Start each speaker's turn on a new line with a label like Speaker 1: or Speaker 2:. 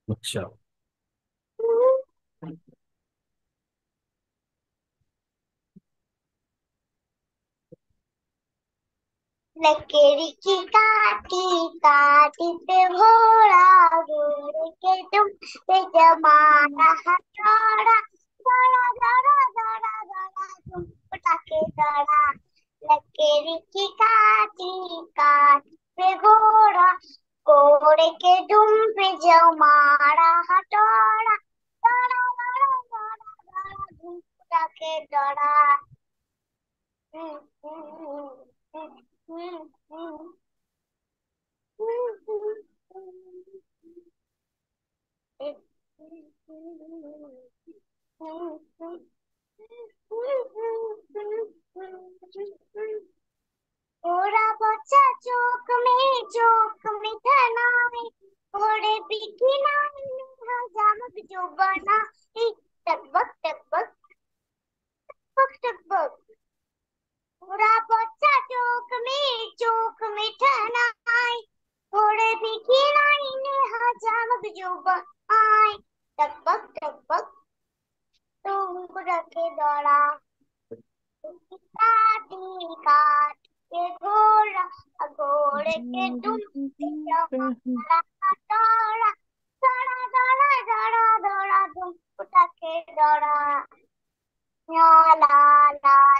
Speaker 1: अच्छा।
Speaker 2: लकड़ी की काटी काटी पे घोड़ा घोड़े के दुम पे जमाना हथौड़ा दौड़ा दौड़ा दौड़ा दौड़ा दुम पटाके दौड़ा। लकड़ी की काटी काटी पे घोड़ा घोड़े के दुम पे जमाना हथौड़ा दौड़ा दौड़ा दौड़ा दौड़ा दुम पटाके दौड़ा। घोड़ा बच्चा चौक में तना में घोड़े बिकी नाई हजामत जो बना टकबक टकबक टकबक टकबक। घोड़ा बच्चा चौक में तना आई घोड़े बिकी नाई ने हजामत जो बनाई टकबक टकबक तुम रखे दौड़ा। काटी काट के घोड़ा घोड़े के दुम पे जमाना दौड़ा दौड़ा दौड़ा दौड़ा दौड़ा दुम उठा के दौड़ा ला ला ला